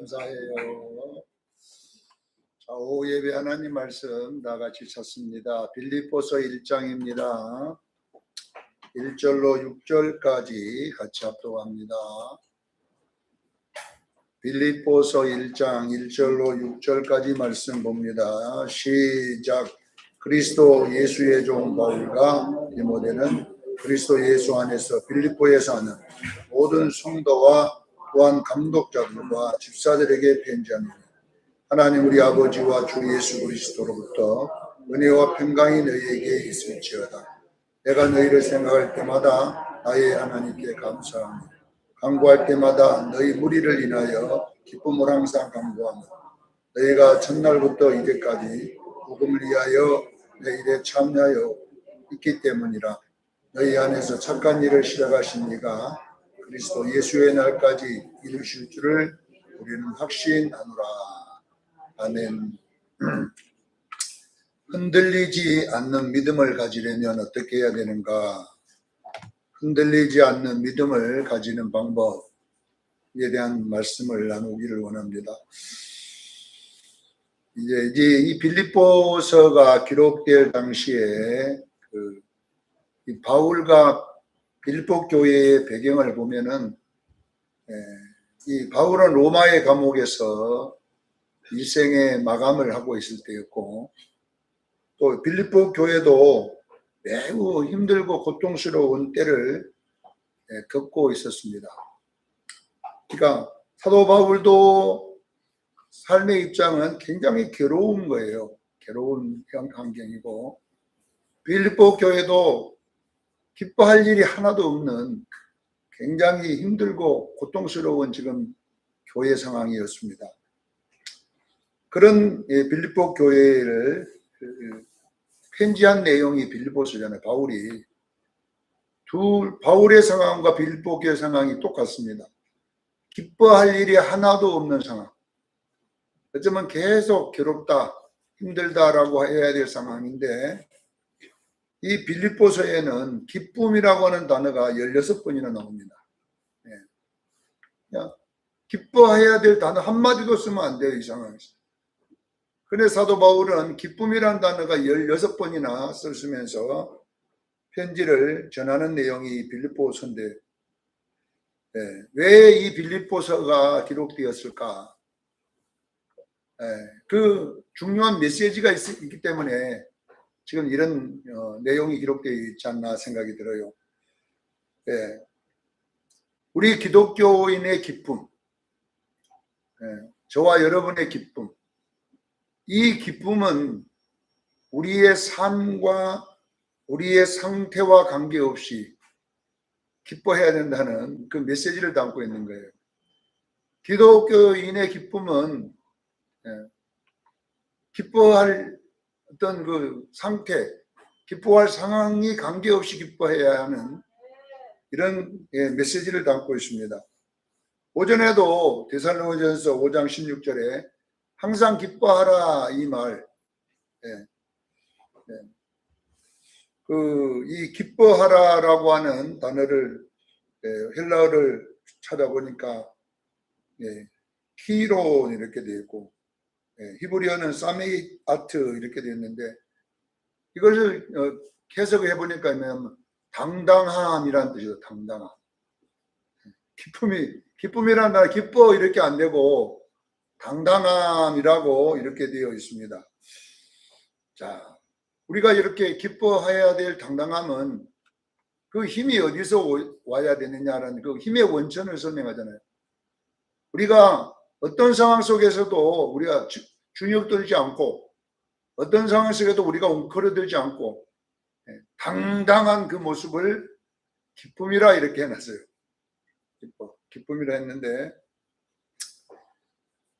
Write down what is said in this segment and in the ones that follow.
감사해요. 자, 오후 예배 하나님 말씀 다 같이 찾습니다. 빌립보서 1장입니다. 1절로 6절까지 같이 합독합니다. 빌립보서 1장 1절로 6절까지 말씀 봅니다. 시작. 그리스도 예수의 종 바울과 디모데는 그리스도 예수 안에서 빌립보에 사는 모든 성도와 또한 감독자들과 집사들에게 편지합니다. 하나님 우리 아버지와 주 예수 그리스도로부터 은혜와 평강이 너희에게 있을지어다. 내가 너희를 생각할 때마다 나의 하나님께 감사하며 간구할 때마다 너희 무리를 인하여 기쁨을 항상 간구하며 너희가 첫날부터 이제까지 복음을 위하여 내 일에 참여하여 있기 때문이라. 너희 안에서 착한 일을 시작하신 이가 그리스도 예수의 날까지 이루실 줄을 우리는 확신하노라. 아멘. 흔들리지 않는 믿음을 가지려면 어떻게 해야 되는가? 흔들리지 않는 믿음을 가지는 방법에 대한 말씀을 나누기를 원합니다. 이제 이 빌립보서가 기록될 당시에 이 바울과 빌립보 교회의 배경을 보면은 이 바울은 로마의 감옥에서 일생의 마감을 하고 있을 때였고, 또 빌립보 교회도 매우 힘들고 고통스러운 때를 겪고 있었습니다. 그러니까 사도 바울도 삶의 입장은 굉장히 괴로운 거예요. 괴로운 환경이고, 빌립보 교회도 기뻐할 일이 하나도 없는 굉장히 힘들고 고통스러운 지금 교회 상황이었습니다. 그런 빌립보 교회를 편지한 내용이 빌립보서잖아요. 바울의 상황과 빌립보 교회 상황이 똑같습니다. 기뻐할 일이 하나도 없는 상황. 어쩌면 계속 괴롭다, 힘들다라고 해야 될 상황인데, 이 빌립보서에는 기쁨이라고 하는 단어가 16번이나 나옵니다. 기뻐해야 될 단어 한마디도 쓰면 안 돼요, 이 상황에서. 근데 사도 바울은 기쁨이라는 단어가 16번이나 쓰면서 편지를 전하는 내용이 빌립보서인데, 왜 이 빌립보서가 기록되었을까? 그 중요한 메시지가 있기 때문에 지금 이런 내용이 기록되어 있지 않나 생각이 들어요. 우리 기독교인의 기쁨, 저와 여러분의 기쁨, 이 기쁨은 우리의 삶과 우리의 상태와 관계없이 기뻐해야 된다는 그 메시지를 담고 있는 거예요. 기독교인의 기쁨은 기뻐할 어떤 그 상태, 기뻐할 상황이 관계없이 기뻐해야 하는 이런 메시지를 담고 있습니다. 오전에도 데살로니가전서 5장 16절에 항상 기뻐하라 이 말, 이 기뻐하라라고 하는 단어를 헬라어를 찾아보니까 키론 이렇게 되어 있고, 히브리어는 사메이 아트 이렇게 되어 있는데, 이것을 해석해 보니까 당당함이라는 뜻이죠. 당당함. 기쁨이라는 단어 기뻐 이렇게 안 되고 당당함이라고 이렇게 되어 있습니다. 자, 우리가 이렇게 기뻐해야 될 당당함은 그 힘이 어디서 와야 되느냐라는 그 힘의 원천을 설명하잖아요. 우리가 어떤 상황 속에서도 우리가 주눅들지 않고, 어떤 상황 속에도 우리가 웅크러들지 않고 당당한 그 모습을 기쁨이라 이렇게 해놨어요. 기쁨이라 했는데,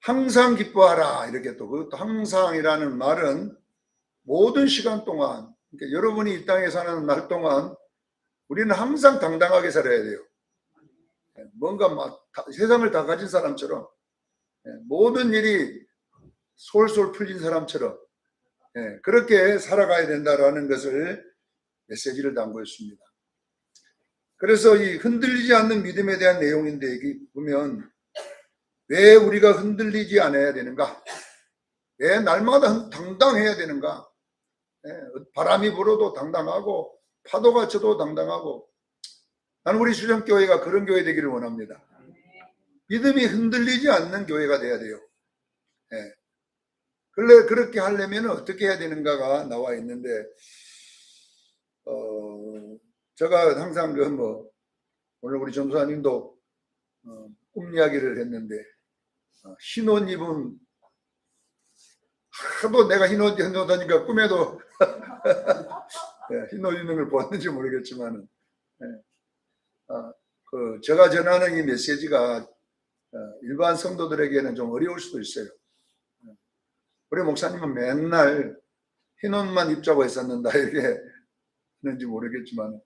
항상 기뻐하라 이렇게 또 그것도 항상이라는 말은 모든 시간 동안, 그러니까 여러분이 이 땅에 사는 날 동안 우리는 항상 당당하게 살아야 돼요. 뭔가 막 세상을 다 가진 사람처럼, 모든 일이 솔솔 풀린 사람처럼 그렇게 살아가야 된다라는 것을 메시지를 담고 있습니다. 그래서 이 흔들리지 않는 믿음에 대한 내용인데, 여기 보면 왜 우리가 흔들리지 않아야 되는가? 왜 날마다 당당해야 되는가? 바람이 불어도 당당하고 파도가 쳐도 당당하고, 나는 우리 수정교회가 그런 교회 되기를 원합니다. 믿음이 흔들리지 않는 교회가 돼야 돼요. 그렇게 하려면 어떻게 해야 되는가가 나와 있는데, 제가 항상 오늘 우리 전도사님도 꿈 이야기를 했는데, 흰 옷 입은, 하도 내가 흰 옷 입다니까 꿈에도 흰 옷 입는 걸 보았는지 모르겠지만, 제가 전하는 이 메시지가 일반 성도들에게는 좀 어려울 수도 있어요. 우리 목사님은 맨날 흰 옷만 입자고 했었는다 이렇게 하는지 모르겠지만,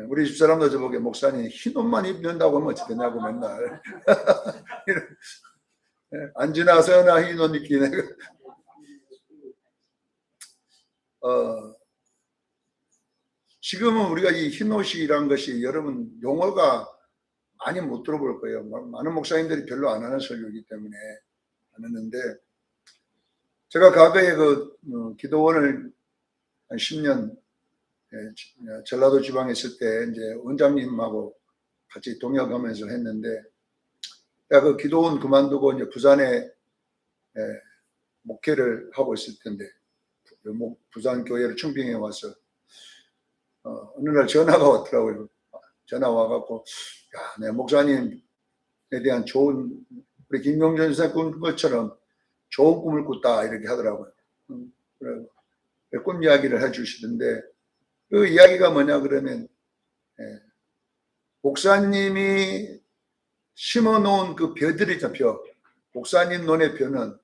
우리 집사람도 저보고 목사님 흰 옷만 입는다고 하면 어찌 되냐고 맨날 안 지나서나 흰 옷 입기네. 지금은 우리가 이 흰 옷이란 것이 여러분 용어가 많이 못 들어볼 거예요. 많은 목사님들이 별로 안 하는 설교이기 때문에 안 하는데, 제가 과거에 기도원을 한 10년 전라도 지방에 있을 때 이제 원장님하고 같이 동역하면서 했는데, 제가 그 기도원 그만두고 이제 부산에 목회를 하고 있을 텐데, 부산 교회를 청빙해 와서 어느 날 전화가 왔더라고요. 전화 와갖고, 야, 내 목사님에 대한 좋은, 우리 김용전 선생 꾼 것처럼 좋은 꿈을 꿨다 이렇게 하더라고요. 꿈 이야기를 해주시던데, 그 이야기가 뭐냐 그러면, 목사님이 심어놓은 그 벼들이 벼, 목사님 논의 벼는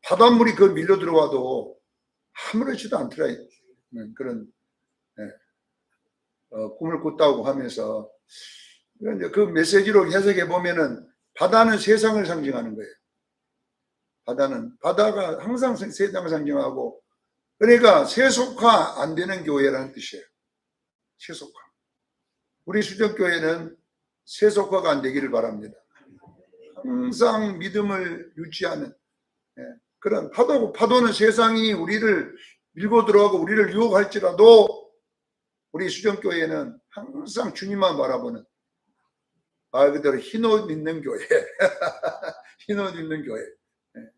바닷물이 그 밀려 들어와도 아무렇지도 않더라, 그런 꿈을 꿨다고 하면서, 그 메시지로 해석해 보면은 바다는 세상을 상징하는 거예요. 바다가 항상 세상을 상징하고, 그러니까 세속화 안 되는 교회라는 뜻이에요. 세속화. 우리 수정교회는 세속화가 안 되기를 바랍니다. 항상 믿음을 유지하는 그런 파도는 세상이 우리를 밀고 들어가고 우리를 유혹할지라도, 우리 수정교회는 항상 주님만 바라보는, 말 그대로 흰옷 입는 교회 흰옷 입는 교회,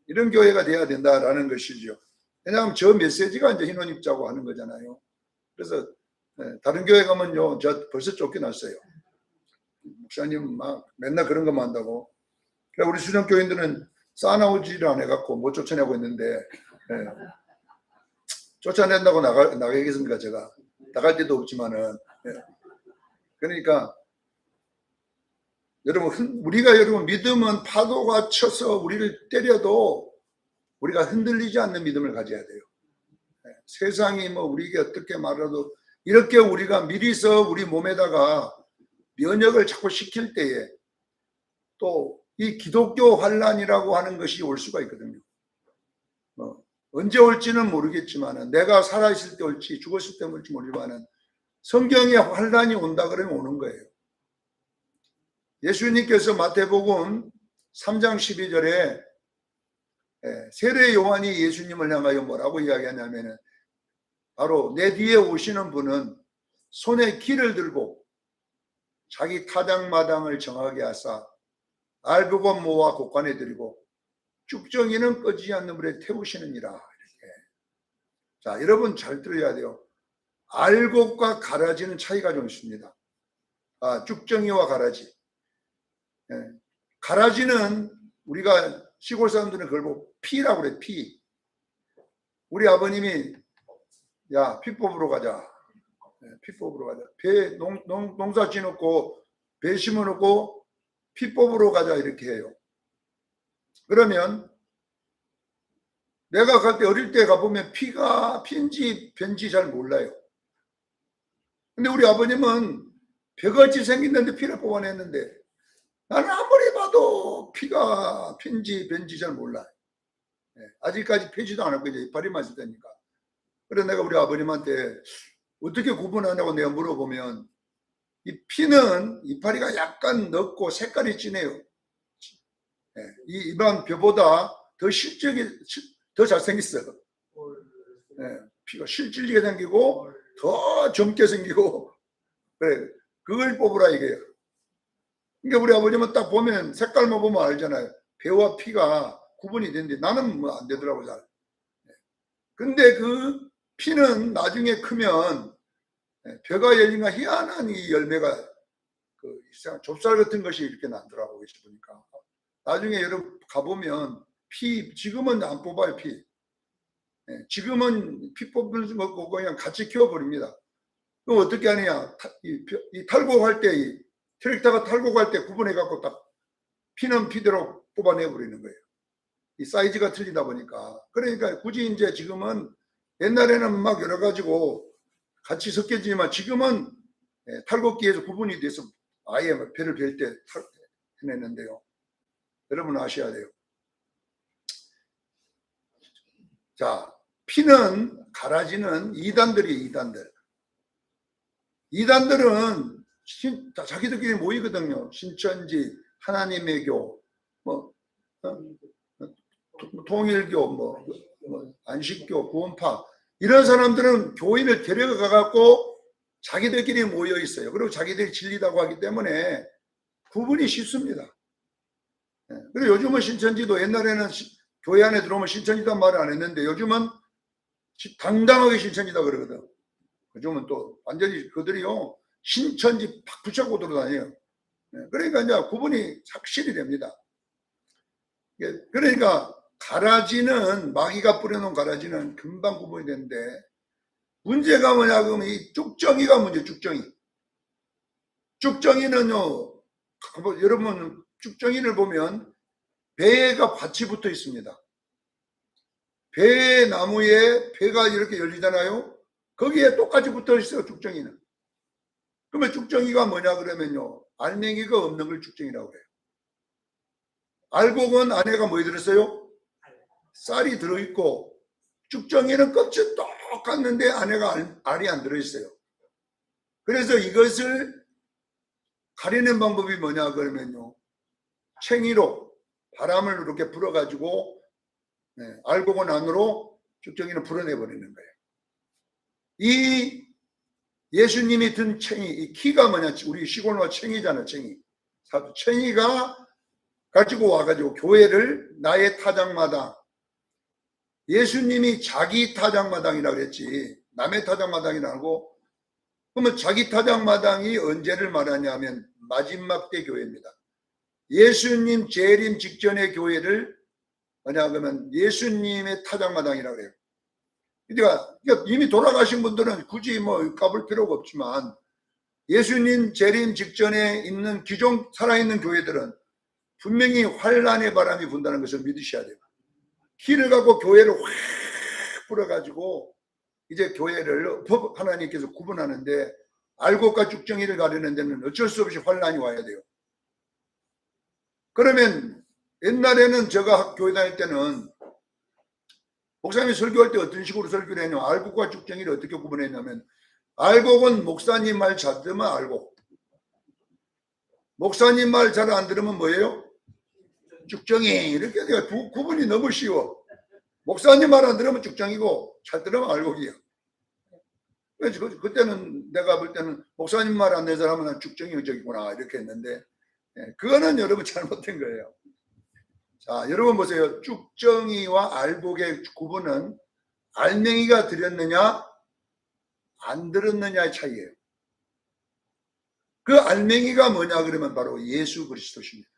이런 교회가 돼야 된다라는 것이죠. 왜냐하면 저 메시지가 이제 흰옷 입자고 하는 거잖아요. 그래서 다른 교회 가면요, 저 벌써 쫓겨났어요. 목사님 막 맨날 그런 것만 한다고. 그러니까 우리 수정교인들은 싸나오지를 안 해갖고 못 쫓아내고 있는데, 쫓아낸다고 나가겠습니까? 제가 나갈 데도 없지만은. 그러니까 여러분 믿음은 파도가 쳐서 우리를 때려도 우리가 흔들리지 않는 믿음을 가져야 돼요. 세상이 우리에게 어떻게 말해도 이렇게 우리가 미리서 우리 몸에다가 면역을 자꾸 시킬 때에 또 이 기독교 환란이라고 하는 것이 올 수가 있거든요. 언제 올지는 모르겠지만, 내가 살아있을 때 올지 죽었을 때 올지 모르지만 성경에 환란이 온다 그러면 오는 거예요. 예수님께서 마태복음 3장 12절에 세례 요한이 예수님을 향하여 뭐라고 이야기하냐면은, 바로 내 뒤에 오시는 분은 손에 키를 들고 자기 타당마당을 정하게 하사 알곡은 모아 곡간에 들이고 쭉정이는 꺼지지 않는 불에 태우시느니라. 이렇게. 자, 여러분 잘 들어야 돼요. 알곡과 가라지는 차이가 좀 있습니다. 쭉정이와 가라지. 가라지는 우리가 시골 사람들은 그걸 보고 피라고 그래. 피. 우리 아버님이 야, 피 뽑으러 가자. 피 뽑으러 가자. 배 농사 지놓고 배 심어놓고 피 뽑으러 가자 이렇게 해요. 그러면 내가 갈 때 어릴 때 가보면 피가 피인지 변지 잘 몰라요. 근데 우리 아버님은 벼같이 생겼는데 피를 뽑아냈는데, 나는 아무리 봐도 피가 피인지 변지 잘 몰라요. 아직까지 펴지도 않았고 이제 이빨이만 있을 때니까. 그래서 내가 우리 아버님한테 어떻게 구분하냐고 내가 물어보면, 이 피는 이파리가 약간 넓고 색깔이 진해요. 이 일반 벼보다 더 더 잘생겼어요. 피가 실질리게 생기고 더 젊게 생기고, 그래, 그걸 뽑으라 이게요. 그러니까 우리 아버님은 딱 보면 색깔만 보면 알잖아요. 벼와 피가 구분이 되는데 나는 뭐 안 되더라고 잘. 근데 그 피는 나중에 크면 벼가 열리면 희한한 이 열매가 그 이상 좁쌀 같은 것이 이렇게 나더라고. 보니까 나중에 여러분 가보면 피 지금은 안 뽑아요. 피 지금은 피 뽑는 거 그냥 같이 키워버립니다. 그럼 어떻게 하느냐? 이 탈곡할 때 트랙터가 탈곡할 때 구분해 갖고 딱 피는 피대로 뽑아내 버리는 거예요. 이 사이즈가 틀리다 보니까. 그러니까 굳이 이제 지금은 옛날에는 막 여러 가지고 같이 섞여지지만 지금은 탈곡기에서 구분이 돼서 아예 배를 벨 때 해냈는데요. 여러분 아셔야 돼요. 자, 피는 가라지는 이단들이에요. 이단들은 자기들끼리 모이거든요. 신천지, 하나님의 교, 뭐 통일교, 뭐 안식교, 구원파 이런 사람들은 교인을 데려가 갖고 자기들끼리 모여 있어요. 그리고 자기들이 진리다고 하기 때문에 구분이 쉽습니다. 그리고 요즘은 신천지도 옛날에는 교회 안에 들어오면 신천지단 말을 안 했는데 요즘은 당당하게 신천지다 그러거든. 요즘은 또 완전히 그들이요 신천지 팍 붙잡고 돌아다녀요. 그러니까 이제 구분이 확실히 됩니다. 그러니까 가라지는 마귀가 뿌려놓은 가라지는 금방 구분이 되는데 문제가 뭐냐 그러면 이 쭉정이가 문제. 쭉정이는요 여러분 쭉정이를 보면 배가 밭이 붙어 있습니다. 배 나무에 배가 이렇게 열리잖아요. 거기에 똑같이 붙어 있어요. 쭉정이는. 그러면 쭉정이가 뭐냐 그러면요 알맹이가 없는 걸 쭉정이라고 해요. 알곡은 안에가 뭐에 들었어요? 쌀이 들어있고 쭉정이는 껍질 똑같는데 안에가 알이 안 들어있어요. 그래서 이것을 가리는 방법이 뭐냐 그러면요 챙이로 바람을 이렇게 불어가지고 알곡은 안으로 쭉정이는 불어내버리는 거예요. 이 예수님이 든 챙이, 이 키가 뭐냐 우리 시골로 챙이잖아요. 챙이가 가지고 와가지고 교회를 나의 타작마당, 예수님이 자기 타작마당이라고 그랬지 남의 타작마당이라고. 그러면 자기 타작마당이 언제를 말하냐면 마지막 때 교회입니다. 예수님 재림 직전의 교회를 뭐냐 그러면 예수님의 타작마당이라고 그래요. 그러니까 이미 돌아가신 분들은 굳이 뭐 까볼 필요가 없지만 예수님 재림 직전에 있는 기존 살아있는 교회들은 분명히 환란의 바람이 분다는 것을 믿으셔야 돼요. 키를 갖고 교회를 확 불어가지고 이제 교회를 하나님께서 구분하는데 알곡과 쭉정이를 가르는 데는 어쩔 수 없이 환란이 와야 돼요. 그러면 옛날에는 제가 교회 다닐 때는 목사님이 설교할 때 어떤 식으로 설교를 했냐면 알곡과 쭉정이를 어떻게 구분했냐면 알곡은 목사님 말 잘 들으면 알곡, 목사님 말 잘 안 들으면 뭐예요? 쭉정이. 이렇게 구분이 너무 쉬워. 목사님 말 안 들으면 쭉정이고 잘 들으면 알곡이야. 그래서 그때는 내가 볼 때는 목사님 말 안 듣는 사람은 쭉정이 저기구나 이렇게 했는데 그거는 여러분 잘못된 거예요. 자, 여러분 보세요. 쭉정이와 알곡의 구분은 알맹이가 들었느냐 안 들었느냐의 차이예요. 그 알맹이가 뭐냐 그러면 바로 예수 그리스도십니다.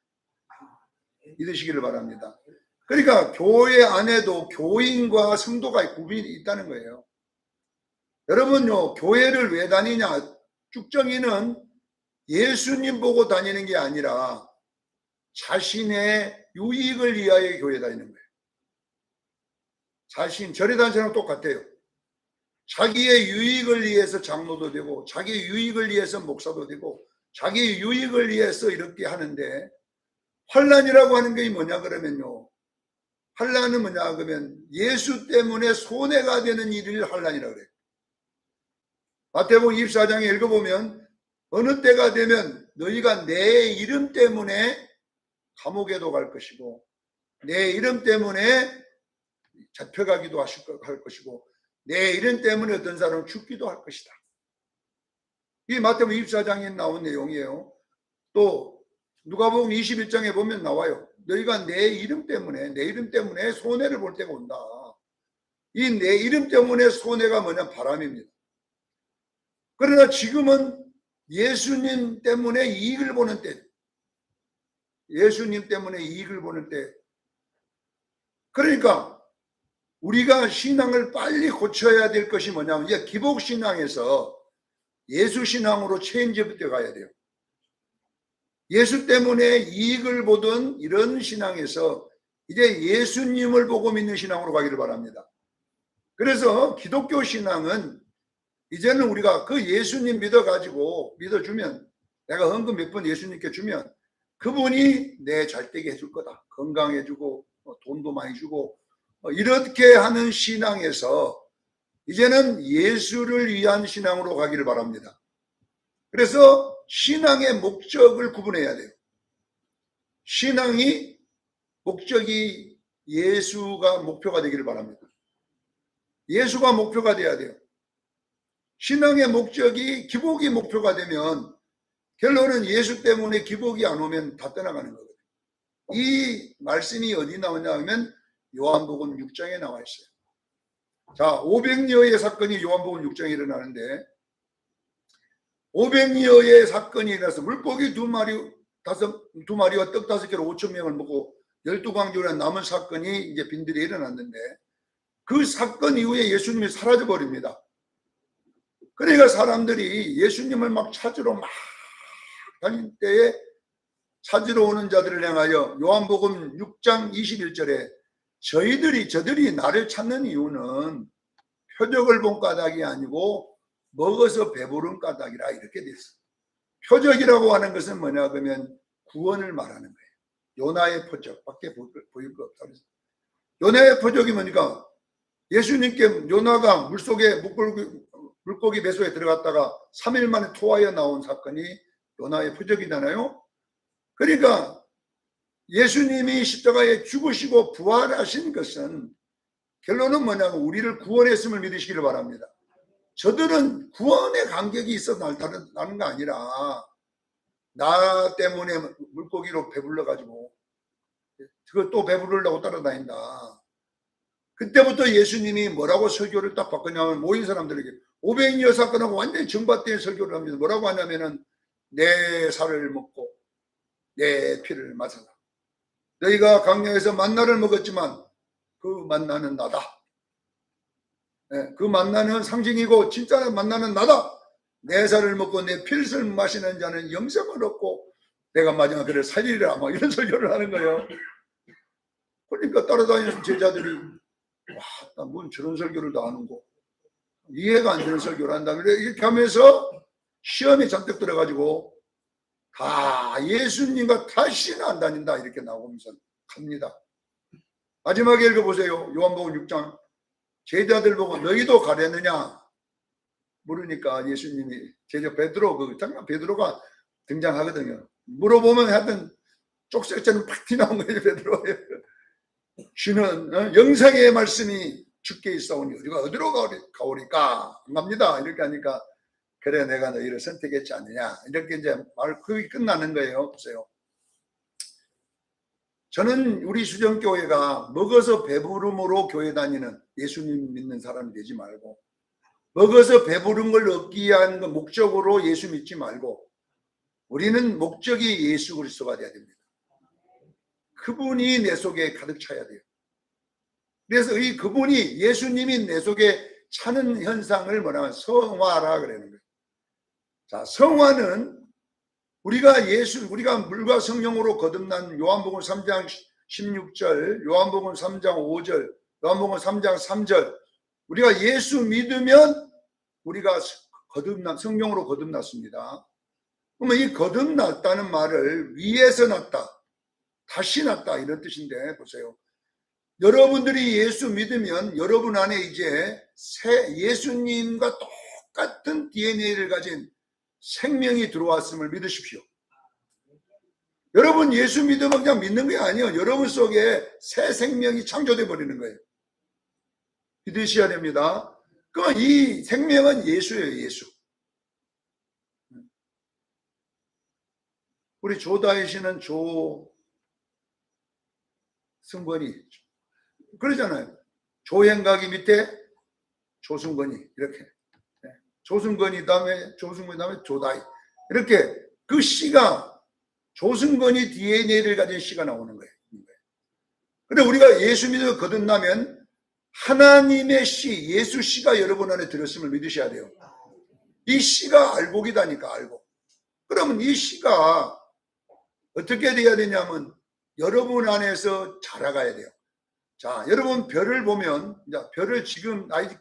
믿으시기를 바랍니다. 그러니까 교회 안에도 교인과 성도가 구분이 있다는 거예요. 여러분요 교회를 왜 다니냐? 쭉정이는 예수님 보고 다니는 게 아니라 자신의 유익을 위하여 교회 다니는 거예요. 절에 다니는 사람 똑같아요. 자기의 유익을 위해서 장로도 되고 자기의 유익을 위해서 목사도 되고 자기의 유익을 위해서 이렇게 하는데 환란이라고 하는 게 뭐냐 그러면요 환란은 뭐냐 그러면 예수 때문에 손해가 되는 일을 환란이라고 그래요. 마태복음 24장에 읽어보면 어느 때가 되면 너희가 내 이름 때문에 감옥에도 갈 것이고 내 이름 때문에 잡혀가기도 할 것이고 내 이름 때문에 어떤 사람은 죽기도 할 것이다. 이 마태복음 24장에 나온 내용이에요. 또 누가복음 21장에 보면 나와요. 너희가 내 이름 때문에 손해를 볼 때가 온다. 이 내 이름 때문에 손해가 뭐냐? 바람입니다. 그러나 지금은 예수님 때문에 이익을 보는 때, 예수님 때문에 이익을 보는 때, 그러니까 우리가 신앙을 빨리 고쳐야 될 것이 뭐냐면 이제 기복신앙에서 예수신앙으로 체인지부터 가야 돼요. 예수 때문에 이익을 보던 이런 신앙에서 이제 예수님을 보고 믿는 신앙으로 가기를 바랍니다. 그래서 기독교 신앙은 이제는 우리가 그 예수님 믿어주면 내가 헌금 몇 번 예수님께 주면 그분이 내 잘되게 해줄 거다. 건강해주고 돈도 많이 주고 이렇게 하는 신앙에서 이제는 예수를 위한 신앙으로 가기를 바랍니다. 그래서 신앙의 목적을 구분해야 돼요. 신앙이 목적이 예수가 목표가 되기를 바랍니다. 예수가 목표가 돼야 돼요. 신앙의 목적이 기복이 목표가 되면 결론은 예수 때문에 기복이 안 오면 다 떠나가는 거거든요. 이 말씀이 어디 나오냐 하면 요한복음 6장에 나와 있어요. 자, 500여의 사건이 요한복음 6장에 일어나는데 500여의 사건이 일어나서 물고기 두 마리와 떡 5개로 5,000명을 먹고 12광주에 남은 사건이 이제 빈들이 일어났는데 그 사건 이후에 예수님이 사라져 버립니다. 그러니까 사람들이 예수님을 막 찾으러 막 다닐 때에 찾으러 오는 자들을 향하여 요한복음 6장 21절에 저들이 나를 찾는 이유는 표적을 본 까닭이 아니고 먹어서 배부른 까닭이라 이렇게 됐어요. 표적이라고 하는 것은 뭐냐 그러면 구원을 말하는 거예요. 요나의 표적밖에 보일 거 없다. 요나의 표적이 뭐니까 예수님께 요나가 물속에 물고기 배속에 들어갔다가 3일 만에 토하여 나온 사건이 요나의 표적이잖아요. 그러니까 예수님이 십자가에 죽으시고 부활하신 것은 결론은 뭐냐면 우리를 구원했음을 믿으시기를 바랍니다. 저들은 구원의 간격이 있어서 나는 거 아니라 나 때문에 물고기로 배불러가지고 그거 또 배부르려고 따라다닌다. 그때부터 예수님이 뭐라고 설교를 딱 바꾸냐면 모인 사람들에게 500여 사건하고 완전히 정반대의 설교를 합니다. 뭐라고 하냐면은 내 살을 먹고 내 피를 마셔라. 너희가 광야에서 만나를 먹었지만 그 만나는 나다. 그 만나는 상징이고 진짜 만나는 나다. 내 살을 먹고 내 피를 마시는 자는 영생을 얻고 내가 마지막 그를 살리리라. 막 이런 설교를 하는 거예요. 그러니까 따라다니는 제자들이 와, 뭔 저런 설교를 다 하는고 이해가 안 되는 설교를 한다. 이렇게 하면서 시험에 잔뜩 들어가지고 다 예수님과 다시는 안 다닌다 이렇게 나오면서 갑니다. 마지막에 읽어보세요. 요한복음 6장 제자들 보고 너희도 가려느냐 물으니까 예수님이 제자 베드로 잠깐 베드로가 등장하거든요. 물어보면 하여튼 쪽색처럼 팍 튀나온 거예요. 베드로예요. 주는 영생의 말씀이 주께 있사오니 우리가 어디로 가오리까 안 갑니다. 이렇게 하니까 그래 내가 너희를 선택했지 않느냐 이렇게 이제 그게 끝나는 거예요. 보세요. 저는 우리 수정교회가 먹어서 배부름으로 교회 다니는 예수님 믿는 사람이 되지 말고 먹어서 배부른 걸 얻기 위한 목적으로 예수 믿지 말고 우리는 목적이 예수 그리스도가 돼야 됩니다. 그분이 내 속에 가득 차야 돼요. 그래서 이 그분이 예수님이 내 속에 차는 현상을 뭐냐면 성화라 그러는 거예요. 자, 성화는 우리가 물과 성령으로 거듭난 요한복음 3장 16절, 요한복음 3장 5절, 요한복음 3장 3절 우리가 예수 믿으면 우리가 성령으로 거듭났습니다. 그러면 이 거듭났다는 말을 위에서 났다, 다시 났다 이런 뜻인데 보세요. 여러분들이 예수 믿으면 여러분 안에 이제 예수님과 똑같은 DNA를 가진 생명이 들어왔음을 믿으십시오. 여러분 예수 믿으면 그냥 믿는 게 아니에요. 여러분 속에 새 생명이 창조돼 버리는 거예요. 믿으셔야 됩니다. 그럼 이 생명은 예수예요. 예수. 우리 조다이시는 조승건이 그러잖아요. 조행각이 밑에 조승건이 이렇게, 조승건이 다음에 조승건이 다음에 조다이, 이렇게 그 씨가 조승건이 DNA를 가진 씨가 나오는 거예요. 근데 우리가 예수 믿어 거듭나면 하나님의 씨, 예수 씨가 여러분 안에 들었음을 믿으셔야 돼요. 이 씨가 알곡이다니까, 알곡. 그러면 이 씨가 어떻게 돼야 되냐면 여러분 안에서 자라가야 돼요. 자, 여러분 별을 보면, 별을 지금 아직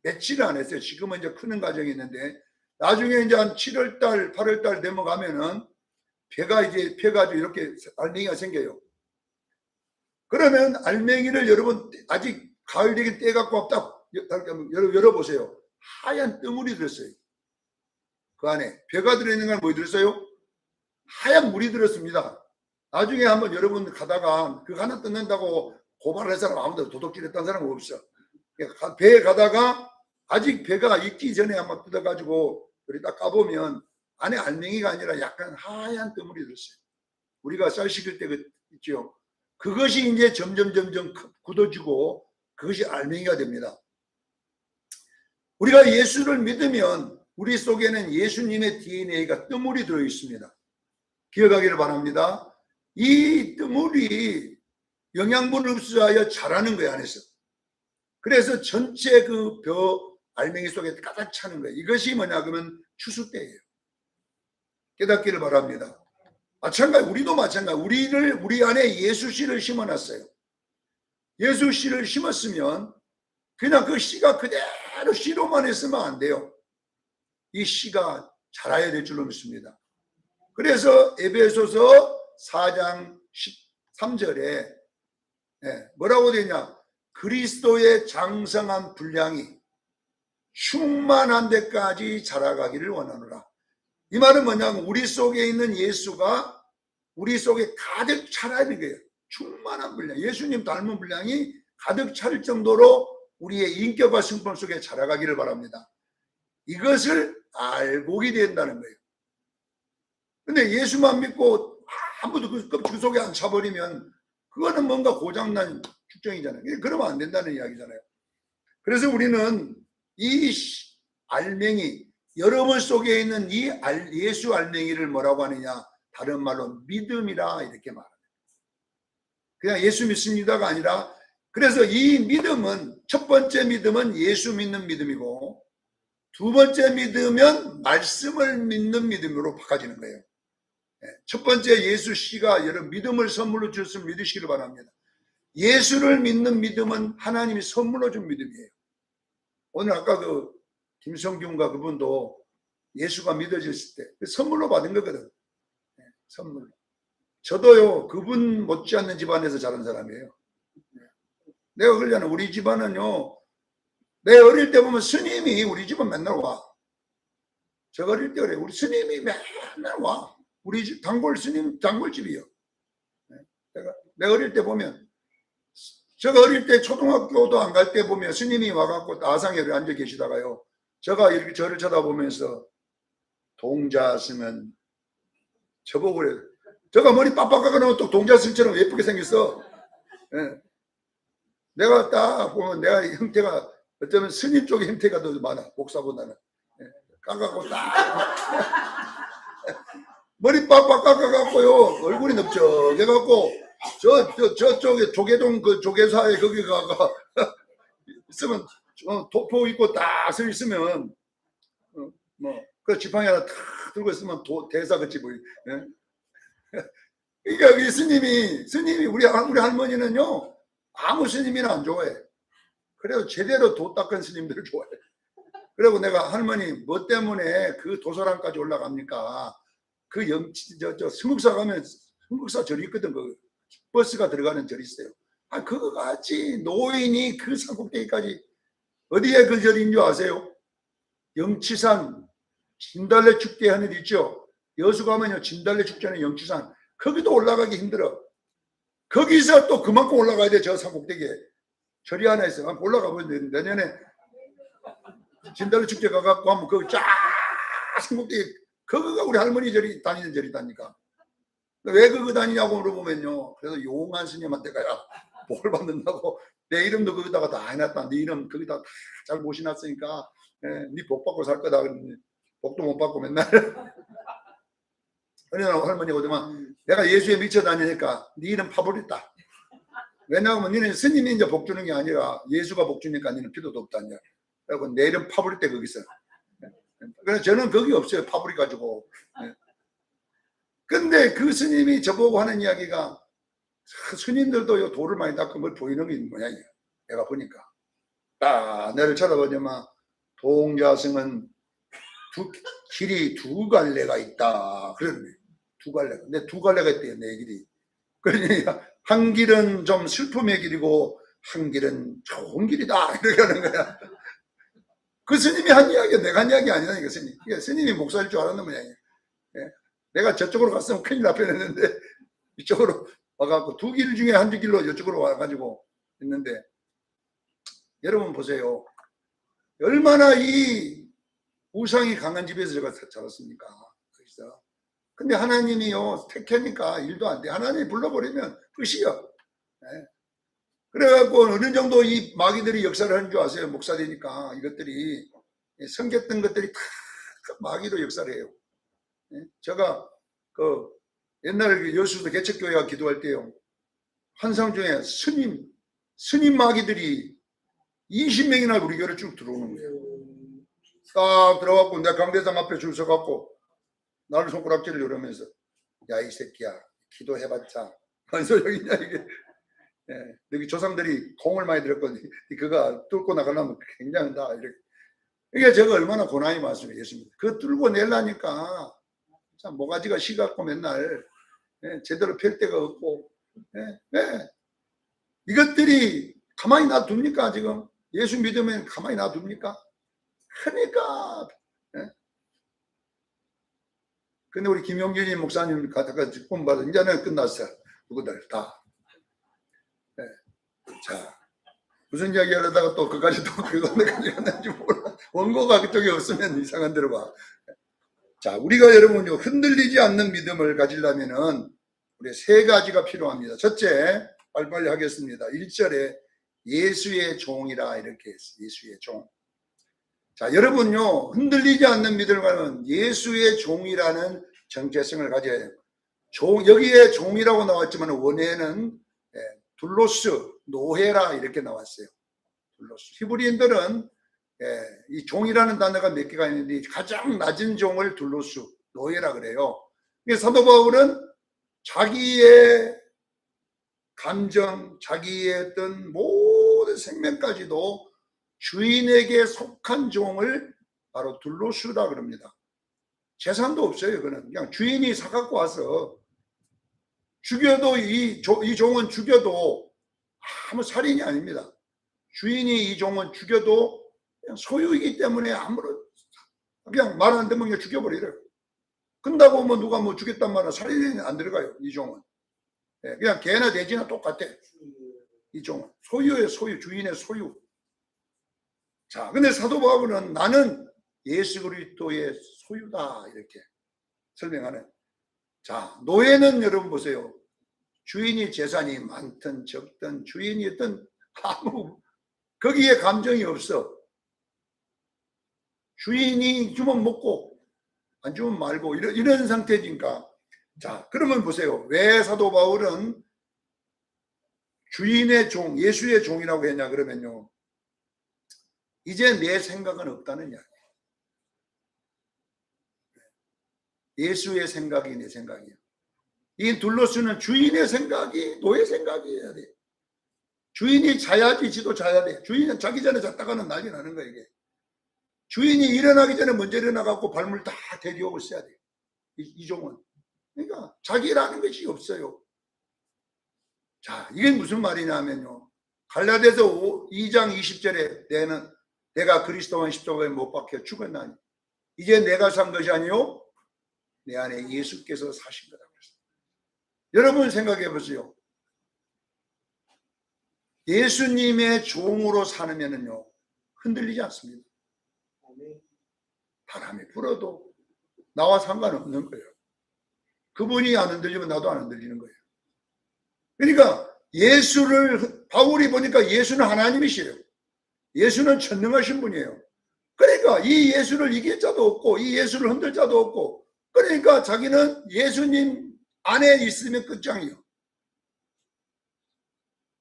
며칠 안 했어요. 지금은 이제 크는 과정이 있는데, 나중에 이제 한 7월달, 8월달 넘어가면은 배가 이제 펴가지고 이렇게 알맹이가 생겨요. 그러면 알맹이를 여러분 아직 가을 되긴 때 갖고 딱 열어보세요. 하얀 뜨물이 들었어요. 그 안에 벼가 들어있는 건 뭐 들었어요? 하얀 물이 들었습니다. 나중에 한번 여러분 가다가 그거 하나 뜯는다고 고발할 사람 아무도 도둑질했다는 사람은 없어. 배에 가다가 아직 배가 익기 전에 한번 뜯어가지고 우리 딱 까보면 안에 알맹이가 아니라 약간 하얀 뜨물이 들었어요. 우리가 쌀 식을 때 있죠. 그것이 이제 점점 굳어지고 그것이 알맹이가 됩니다. 우리가 예수를 믿으면 우리 속에는 예수님의 DNA가 뜨물이 들어 있습니다. 기억하기를 바랍니다. 이 뜨물이 영양분을 흡수하여 자라는 거예요, 안에서. 그래서 전체 그 벼 알맹이 속에 가득 차는 거예요. 이것이 뭐냐 그러면 추수 때예요. 깨닫기를 바랍니다. 마찬가지, 우리도 마찬가지. 우리 안에 예수 씨를 심어놨어요. 예수 씨를 심었으면 그냥 그 씨가 그대로 씨로만 있으면 안 돼요. 이 씨가 자라야 될 줄로 믿습니다. 그래서 에베소서 4장 13절에 뭐라고 되냐? 그리스도의 장성한 분량이 충만한 데까지 자라가기를 원하노라. 이 말은 뭐냐면 우리 속에 있는 예수가 우리 속에 가득 차라는 거예요. 충만한 분량, 예수님 닮은 분량이 가득 찰 정도로 우리의 인격과 성품 속에 자라가기를 바랍니다. 이것을 알곡이 된다는 거예요. 근데 예수만 믿고 아무도 그 속에 안 차버리면 그거는 뭔가 고장난 축정이잖아요. 그러면 안 된다는 이야기잖아요. 그래서 우리는 이 알맹이, 여러분 속에 있는 이 예수 알맹이를 뭐라고 하느냐? 다른 말로 믿음이라 이렇게 말합니다. 그냥 예수 믿습니다가 아니라, 그래서 이 믿음은, 첫 번째 믿음은 예수 믿는 믿음이고, 두 번째 믿으면 말씀을 믿는 믿음으로 바꿔지는 거예요. 첫 번째 예수 씨가 여러분 믿음을 선물로 주셨으면 믿으시기를 바랍니다. 예수를 믿는 믿음은 하나님이 선물로 준 믿음이에요. 오늘 아까 그 김성균과 그분도 예수가 믿어졌을 때 선물로 받은 거거든. 선물로. 저도요, 그분 못지않는 집안에서 자란 사람이에요. 내가 그러잖아. 우리 집안은요, 내 어릴 때 보면 스님이 우리 집은 맨날 와. 제가 어릴 때 그래. 우리 스님이 맨날 와. 우리 집 단골 스님 단골집이요. 내가 어릴 때 보면, 제가 어릴 때 초등학교도 안 갈 때 보면 스님이 와갖고 나상에 앉아 계시다가요, 제가 이렇게 저를 쳐다보면서 동자 쓰면 저보고 그래요. 제가 머리 빡빡하게 넣으면 또 동자 쓴처럼 예쁘게 생겼어. 내가 딱 보면 내가 형태가 어쩌면 스님 쪽의 형태가 더 많아. 목사보다는. 깎아갖고 딱 머리 빡빡 깎아갖고요, 얼굴이 넓적해갖고 저쪽에 조계동 그 조계사에 거기 가가 있으면 도포 입고 딱 서 있으면 그 지팡이 하나 탁 들고 있으면 대사 같이 보이. 그러니까 이 스님이 우리 할머니는요, 아무 스님이나 안 좋아해. 그래도 제대로 도 닦은 스님들을 좋아해. 그리고 내가 할머니 뭐 때문에 그 도서람까지 올라갑니까? 그 승국사 가면 승국사 절이 있거든. 그 버스가 들어가는 절이 있어요. 그거 같이 노인이 그 산꼭대기까지, 어디에 그 절인 줄 아세요? 영치산 진달래 축제 하는 데 있죠. 여수 가면요 진달래 축제는 영치산 거기도 올라가기 힘들어. 거기서 또 그만큼 올라가야 돼. 저 산꼭대기에 절이 하나 있어. 올라가 보면 내년에 진달래 축제 가갖고 하면 그 쫙 산꼭대기 거기가 우리 할머니 절이 다니는 절이다니까. 왜 그거 다니냐고 물어보면요. 그래서 용한 스님한테 가야 뭘 받는다고 내 이름도 거기다가 다 해놨다. 네 이름 거기다 잘 모셔놨으니까 네 복 받고 살 거다. 복도 못 받고 맨날 어느 날 할머니가 오더만 내가 예수에 미쳐 다니니까 네 이름 파버렸다. 왜냐하면 너는 스님이 이제 복 주는 게 아니라 예수가 복 주니까 너는 필요도 없다냐. 그리고 내 이름 파버릴 때 거기서. 그래서 저는 거기 없어요. 파버리 가지고. 근데 그 스님이 저보고 하는 이야기가 스님들도 돌을 많이 닦은 걸 보이는 게 있는 모양이에요. 내가 보니까. 나를 쳐다보지만 동자승은 길이 두 갈래가 있다. 그러네. 두 갈래가. 근데 두 갈래가 있대요. 내 길이. 그러니까 한 길은 좀 슬픔의 길이고 한 길은 좋은 길이다. 이렇게 하는 거야. 그 스님이 한 이야기야. 내가 한 이야기 아니라니까 스님. 그러니까 스님이 목사일 줄 알았는 모양이야. 내가 저쪽으로 갔으면 큰일 날 뻔했는데 이쪽으로 와갖고 두 길 중에 한 길로 이쪽으로 와가지고 있는데 여러분 보세요. 얼마나 이 우상이 강한 집에서 제가 자랐습니까? 그래서 근데 하나님이요 택하니까 일도 안 돼. 하나님이 불러버리면 끝이요. 그래갖고 어느 정도 이 마귀들이 역사를 하는 줄 아세요? 목사 되니까 이것들이 섬겼던 것들이 다 마귀로 역사를 해요. 제가 그 옛날 여수도 개척교회가 기도할 때요 환상 중에 스님 마귀들이 20명이나 우리 교회를 쭉 들어오는 거예요. 딱 들어갖고 내 강대상 앞에 줄 서갖고 나를 손가락질을 이러면서 야 이 새끼야 기도해봤자 뭔 소리냐 이게. 여기 조상들이 공을 많이 들었거든요. 그가 뚫고 나가려면 굉장하다 이렇게. 이게 제가 얼마나 고난이 많습니까 예수님. 그거 뚫고 내려니까 참 모가지가 시갖고 맨날 제대로 펼 데가 없고 이것들이 가만히 놔둡니까? 지금 예수 믿으면 가만히 놔둡니까? 그러니까 근데 우리 김용준이 목사님 같아가지고 꿈받은 이제는 끝났어요. 누구들 다. 자 무슨 이야기 하려다가 또 그까지 또 그거까지 갔는지 몰라. 원고가 그쪽에 없으면 이상한 데로 봐. 자, 우리가 여러분요 흔들리지 않는 믿음을 가지려면은 우리 세 가지가 필요합니다. 첫째, 빨리빨리 하겠습니다. 1절에 예수의 종이라 이렇게 했어요. 예수의 종. 자, 여러분요 흔들리지 않는 믿음을 가지면 예수의 종이라는 정체성을 가져야 돼요. 여기에 종이라고 나왔지만 원에는 둘로스, 노예라 이렇게 나왔어요. 둘로스. 히브리인들은 이 종이라는 단어가 몇 개가 있는데 가장 낮은 종을 둘로스, 노예라 그래요. 사도 바울은 자기의 감정, 자기의 어떤 모든 생명까지도 주인에게 속한 종을 바로 둘로스라 그럽니다. 재산도 없어요. 그냥 주인이 사갖고 와서 죽여도 이 종은 죽여도 아무 살인이 아닙니다. 주인이 이 종은 죽여도 그냥 소유이기 때문에 아무런 그냥 말 안 되면 그냥 죽여버리래요. 근다고 뭐 누가 뭐 죽였단 말은 살인이 안 들어가요. 이 종은 그냥 개나 돼지나 똑같아. 이 종은 소유의 소유, 주인의 소유. 자, 근데 사도 바울은 나는 예수 그리스도의 소유다 이렇게 설명하는. 자, 노예는 여러분 보세요. 주인이 재산이 많든 적든 주인이 어떤 아무 거기에 감정이 없어. 주인이 주면 먹고 안 주면 말고 이런 상태니까. 자, 그러면 보세요. 왜 사도 바울은 주인의 종, 예수의 종이라고 했냐 그러면요. 이제 내 생각은 없다는 이야기예요. 예수의 생각이 내 생각이에요. 이 둘로스는 주인의 생각이 노예 생각이어야 돼. 주인이 자야지 지도 자야 돼. 주인은 자기 전에 잤다가는 난리 나는 거야 이게. 주인이 일어나기 전에 먼저 일어나갖고 발물 다 데려오고 있어야 돼. 이 종은. 그러니까 자기라는 것이 없어요. 자, 이게 무슨 말이냐면요. 갈라디아서 2장 20절에 내가 그리스도와 십자가에 못 박혀 죽었나니 이제 내가 산 것이 아니요 내 안에 예수께서 사신 거라고 했습니다. 여러분 생각해 보세요. 예수님의 종으로 사느면은요 흔들리지 않습니다. 바람이 불어도 나와 상관없는 거예요. 그분이 안 흔들리면 나도 안 흔들리는 거예요. 그러니까 바울이 보니까 예수는 하나님이시에요. 예수는 전능하신 분이에요. 그러니까 이 예수를 이길 자도 없고 이 예수를 흔들 자도 없고, 그러니까 자기는 예수님 안에 있으면 끝장이요.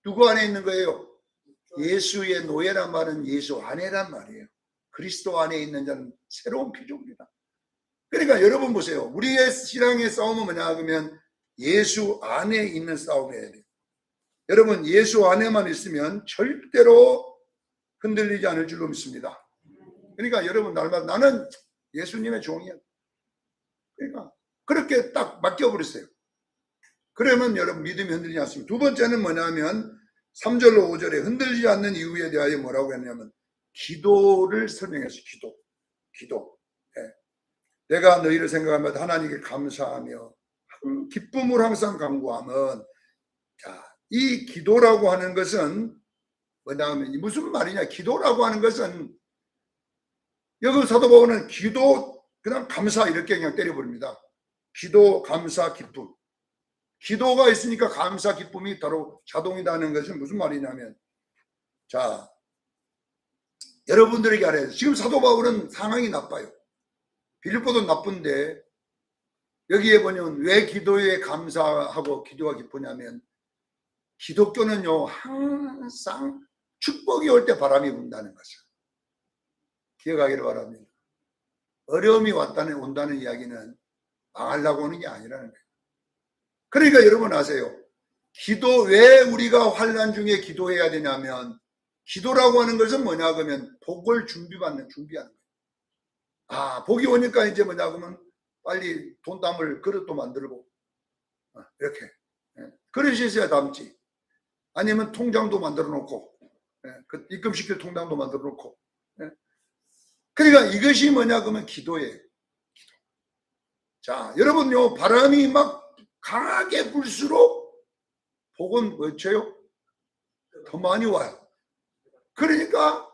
누구 안에 있는 거예요? 예수의 노예란 말은 예수 안에란 말이에요. 그리스도 안에 있는 자는 새로운 피조물이다. 그러니까 여러분 보세요. 우리의 신앙의 싸움은 뭐냐 하면 예수 안에 있는 싸움이어야 돼요. 여러분 예수 안에만 있으면 절대로 흔들리지 않을 줄로 믿습니다. 그러니까 여러분 날마다 나는 예수님의 종이야. 그러니까 그렇게 딱 맡겨버렸어요. 그러면 여러분 믿음이 흔들리지 않습니다. 두 번째는 뭐냐면 3절로 5절에 흔들리지 않는 이유에 대하여 뭐라고 했냐면 기도를 설명했어요. 기도. 네. 내가 너희를 생각하면 하나님께 감사하며 기쁨을 항상 간구하면, 자, 이 기도라고 하는 것은 뭐냐면 무슨 말이냐? 기도라고 하는 것은 여기 사도 바울은 기도 그냥 감사 이렇게 그냥 때려버립니다. 기도, 감사, 기쁨. 기도가 있으니까 감사, 기쁨이 바로 자동이라는 것은 무슨 말이냐면, 자, 여러분들에게 알아야 돼요. 지금 사도 바울은 상황이 나빠요. 빌립보도 나쁜데 여기에 보면 왜 기도에 감사하고 기도가 기쁘냐면 기독교는요 항상 축복이 올 때 바람이 분다는 것을 기억하기를 바랍니다. 어려움이 온다는 이야기는 망하려고 오는 게 아니라는 거예요. 그러니까 여러분 아세요. 왜 우리가 환난 중에 기도해야 되냐면, 기도라고 하는 것은 뭐냐 그러면 복을 준비하는 거예요. 아, 복이 오니까 이제 뭐냐 그러면 빨리 돈 담을 그릇도 만들고 이렇게 그릇이 있어야 담지. 아니면 통장도 만들어 놓고 입금시킬 통장도 만들어 놓고. 그러니까 이것이 뭐냐 그러면 기도예요. 기도. 자, 여러분요 바람이 막 강하게 불수록 복은 뭐죠? 더 많이 와요. 그러니까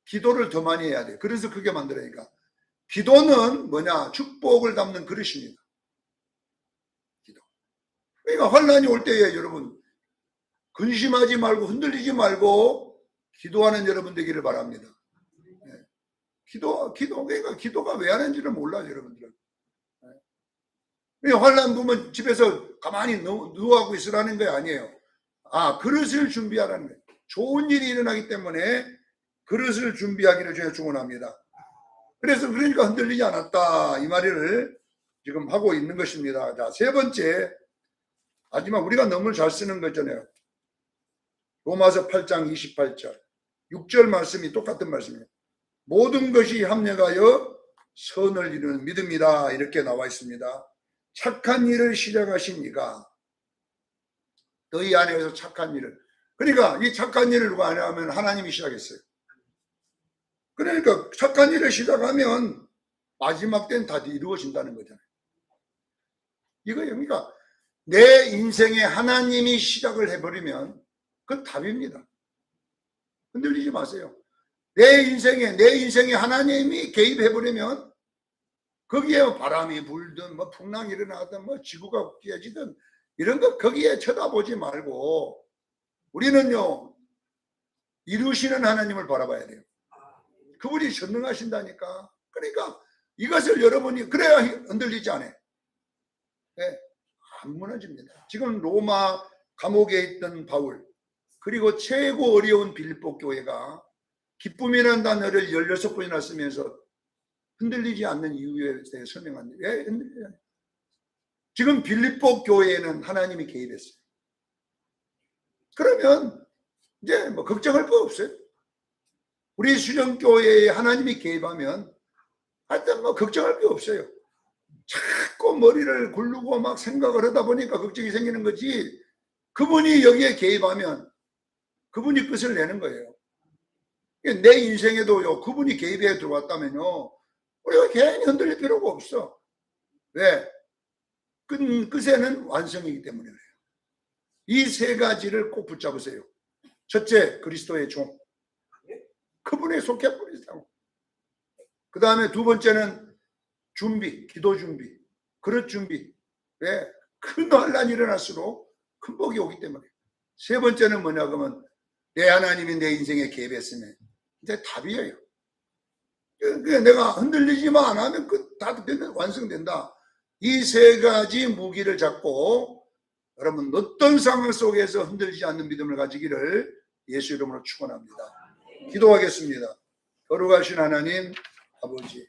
기도를 더 많이 해야 돼요. 그래서 그게 만들어니까 기도는 뭐냐? 축복을 담는 그릇입니다. 기도. 그러니까 환난이 올 때에 여러분 근심하지 말고 흔들리지 말고 기도하는 여러분 되기를 바랍니다. 네. 그러니까 기도가 왜 하는지를 몰라요, 여러분들은. 네. 환난 보면 집에서 가만히 누워하고 있으라는 게 아니에요. 아, 그릇을 준비하라는 거예요. 좋은 일이 일어나기 때문에 그릇을 준비하기를 제가 축원합니다. 그러니까 흔들리지 않았다 이 말을 지금 하고 있는 것입니다. 자, 세 번째, 하지만 우리가 너무 잘 쓰는 거잖아요. 로마서 8장 28절 6절 말씀이 똑같은 말씀이에요. 모든 것이 합력하여 선을 이루는 믿음이다 이렇게 나와 있습니다. 착한 일을 시작하신 이가 너희 안에서 착한 일을, 그러니까 이 착한 일을 누가 하냐면 하나님이 시작했어요. 그러니까 착한 일을 시작하면 마지막 때는 다 이루어진다는 거잖아요. 이거예요. 그러니까 내 인생에 하나님이 시작을 해버리면 그건 답입니다. 흔들리지 마세요. 내 인생에 하나님이 개입해버리면 거기에 바람이 불든 뭐 풍랑이 일어나든 뭐 지구가 깨지든 이런 거 거기에 쳐다보지 말고 우리는요 이루시는 하나님을 바라봐야 돼요. 그분이 전능하신다니까. 그러니까 이것을 여러분이 그래야 흔들리지 않아요. 네, 안 무너집니다. 지금 로마 감옥에 있던 바울, 그리고 최고 어려운 빌립보 교회가 기쁨이라는 단어를 16번이나 쓰면서 흔들리지 않는 이유에 대해 설명합니다. 왜 흔들리지 않아요? 지금 빌립보 교회에는 하나님이 개입했어요. 그러면 이제 뭐 걱정할 거 없어요. 우리 수정교회에 하나님이 개입하면 하여튼 뭐 걱정할 게 없어요. 자꾸 머리를 굴르고 막 생각을 하다 보니까 걱정이 생기는 거지, 그분이 여기에 개입하면 그분이 끝을 내는 거예요. 내 인생에도요 그분이 개입해 들어왔다면요 우리가 괜히 흔들릴 필요가 없어. 왜? 끝에는 완성이기 때문에 그래요. 이 세 가지를 꼭 붙잡으세요. 첫째, 그리스도의 종. 그분에 속해 버리자고. 그 다음에 두 번째는 준비, 기도 준비, 그릇 준비. 왜? 큰 환란이 일어날수록 큰 복이 오기 때문에. 세 번째는 뭐냐 그러면 내 하나님이 내 인생에 개입했으면 이제 답이에요. 내가 흔들리지만 안 하면 다 되면 완성된다. 이 세 가지 무기를 잡고 여러분 어떤 상황 속에서 흔들리지 않는 믿음을 가지기를 예수 이름으로 축원합니다. 기도하겠습니다. 거룩하신 하나님 아버지,